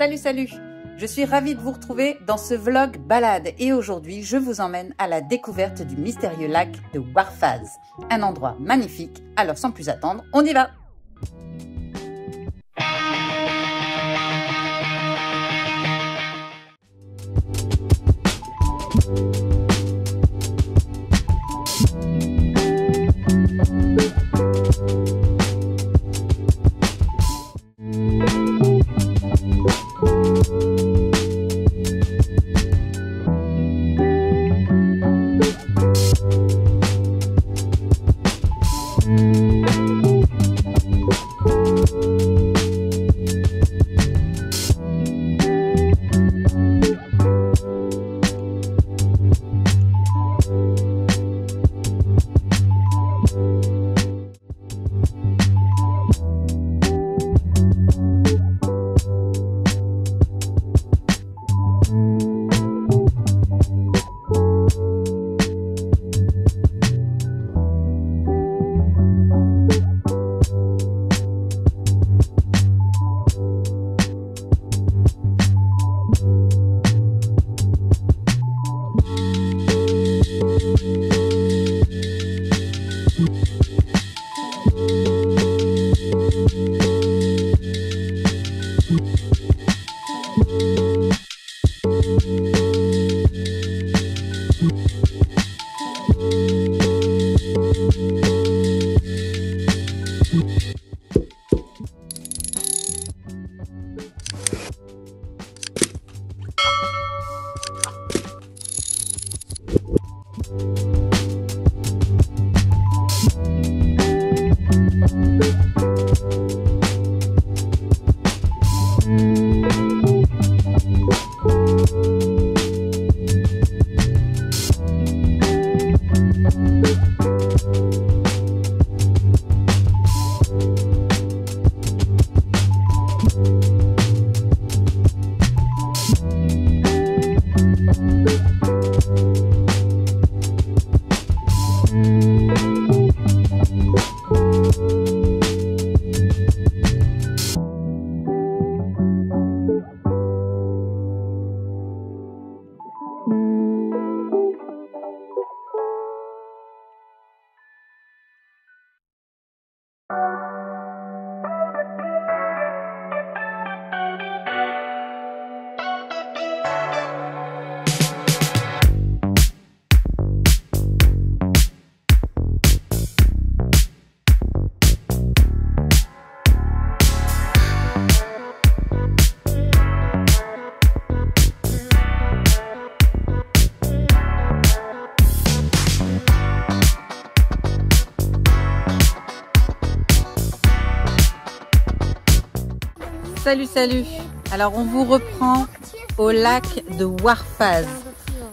Salut, salut! Je suis ravie de vous retrouver dans ce vlog balade et aujourd'hui, je vous emmène à la découverte du mystérieux lac de Warfaaz. Un endroit magnifique, alors sans plus attendre, on y va! Salut, salut! Alors on vous reprend au lac de Warfaaz.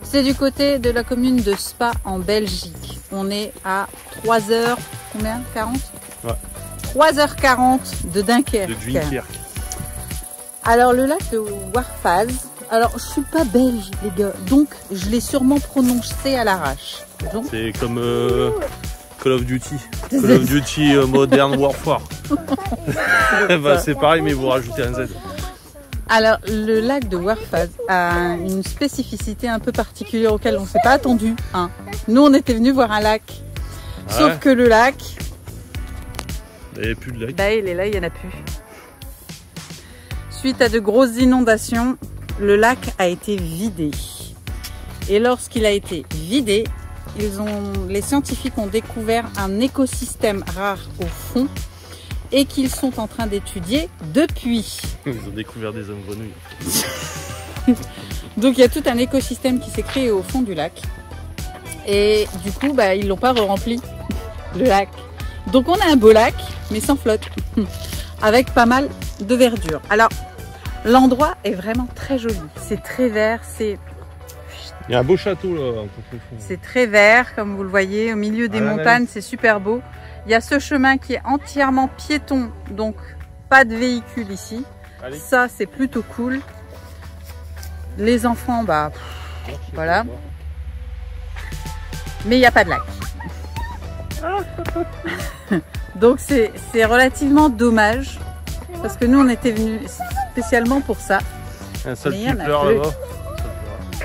C'est du côté de la commune de Spa en Belgique. On est à 3h, combien? 40? Ouais. 3h40 de Dunkerque. De Dunkerque. Alors le lac de Warfaaz, alors je suis pas belge les gars, donc je l'ai sûrement prononcé à l'arrache. C'est comme Call of Duty. Call of Duty Modern Warfare. Bah, c'est pareil mais vous rajoutez un Z. Alors le lac de Warfaaz a une spécificité un peu particulière auquel on ne s'est pas attendu. Hein. Nous on était venus voir un lac, sauf que le lac... Il n'y avait plus de lac. Bah, il est là, il n'y en a plus. Suite à de grosses inondations, le lac a été vidé. Et lorsqu'il a été vidé, les scientifiques ont découvert un écosystème rare au fond et qu'ils sont en train d'étudier depuis. Ils ont découvert des hommes grenouilles. Donc il y a tout un écosystème qui s'est créé au fond du lac. Et du coup, bah, ils l'ont pas rempli, le lac. Donc on a un beau lac, mais sans flotte, avec pas mal de verdure. Alors, l'endroit est vraiment très joli. C'est très vert, c'est... Il y a un beau château là. C'est très vert, comme vous le voyez, au milieu des montagnes, c'est super beau. Il y a ce chemin qui est entièrement piéton, donc pas de véhicule ici. Allez. Ça, c'est plutôt cool. Les enfants, bah, voilà. Mais il n'y a pas de lac. Donc c'est relativement dommage parce que nous on était venus spécialement pour ça. Un seul Mais il y en qui a pleure plus. là-bas.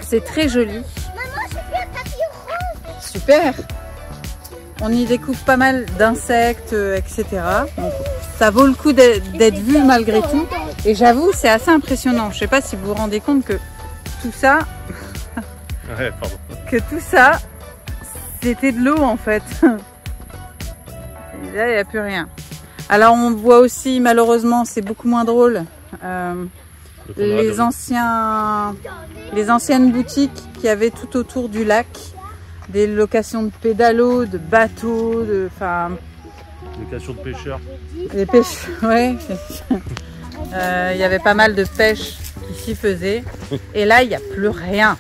C'est très joli. Maman, j'ai vu un papillon rose. Super. On y découvre pas mal d'insectes, etc. Donc, ça vaut le coup d'être vu malgré tout. Et j'avoue, c'est assez impressionnant. Je sais pas si vous vous rendez compte que tout ça, Ouais, pardon. c'était de l'eau en fait. Et là, il n'y a plus rien. Alors, on voit aussi, malheureusement, c'est beaucoup moins drôle, les anciennes boutiques qu'il y avait tout autour du lac. Des locations de pédalos, de bateaux, Location de pêcheurs. des pêches, ouais. Il y avait pas mal de pêches qui s'y faisaient. Et là, il n'y a plus rien.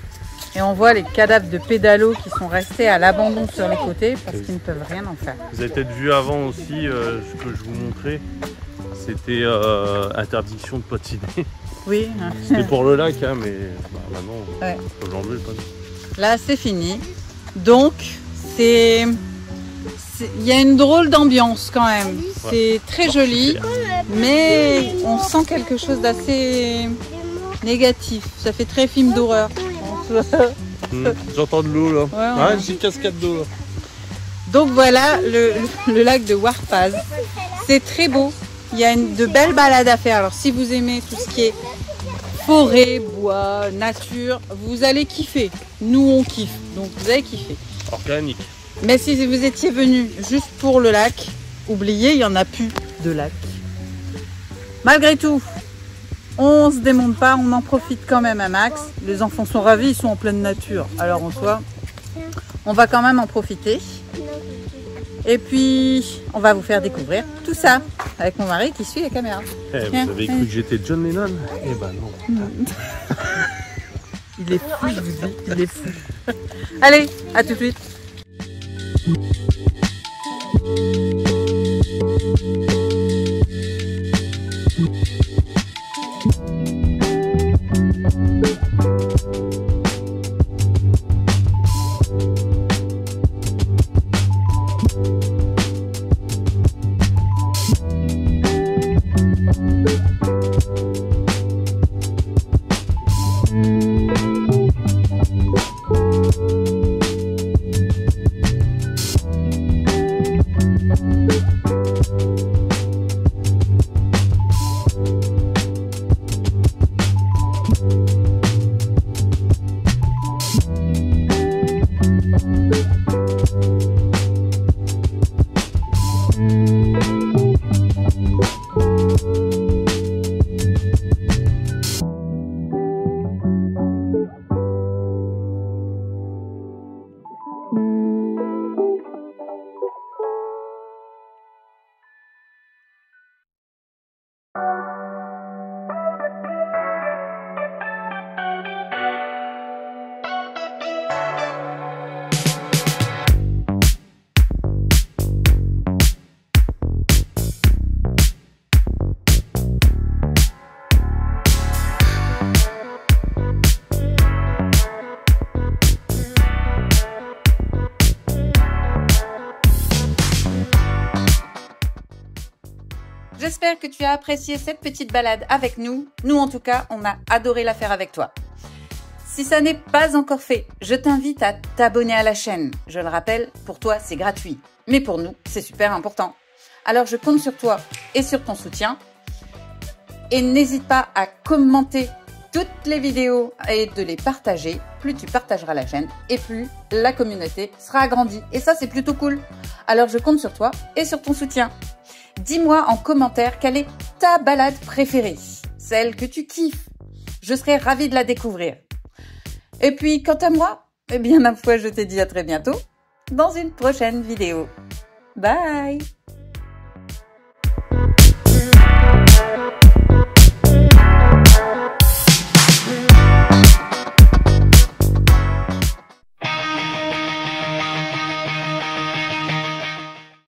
Et on voit les cadavres de pédalos qui sont restés à l'abandon sur les côtés parce qu'ils ne peuvent rien en faire. Vous avez peut-être vu avant aussi ce que je vous montrais. C'était interdiction de patiner. Oui. C'était pour le lac, hein, mais maintenant, Ouais. faut l'enlever le panneau. Là, c'est fini. Donc, il y a une drôle d'ambiance quand même. C'est très joli, mais on sent quelque chose d'assez négatif. Ça fait très film d'horreur. J'entends de l'eau là. Ouais. Ah, j'ai une cascade d'eau là. Donc voilà le lac de Warpaz. C'est très beau. Il y a de belles balades à faire. Alors si vous aimez tout ce qui est forêt, bois, nature, vous allez kiffer. Nous on kiffe, donc vous allez kiffer. Organique. Mais si vous étiez venu juste pour le lac, oubliez, il n'y en a plus de lac. Malgré tout, on se démonte pas, on en profite quand même un max. Les enfants sont ravis, ils sont en pleine nature. Alors en soi, on va quand même en profiter. Et puis, on va vous faire découvrir tout ça avec mon mari qui suit la caméra. Eh, vous avez cru que j'étais John Lennon? Eh ben non. Il est fou, je vous dis, il est fou. Allez, à tout de suite. J'espère que tu as apprécié cette petite balade avec nous. Nous, en tout cas, on a adoré la faire avec toi. Si ça n'est pas encore fait, je t'invite à t'abonner à la chaîne. Je le rappelle, pour toi, c'est gratuit. Mais pour nous, c'est super important. Alors, je compte sur toi et sur ton soutien. Et n'hésite pas à commenter toutes les vidéos et de les partager. Plus tu partageras la chaîne et plus la communauté sera agrandie. Et ça, c'est plutôt cool. Alors, je compte sur toi et sur ton soutien. Dis-moi en commentaire quelle est ta balade préférée, celle que tu kiffes. Je serai ravie de la découvrir. Et puis, quant à moi, eh bien, ma foi, je te dis à très bientôt dans une prochaine vidéo. Bye!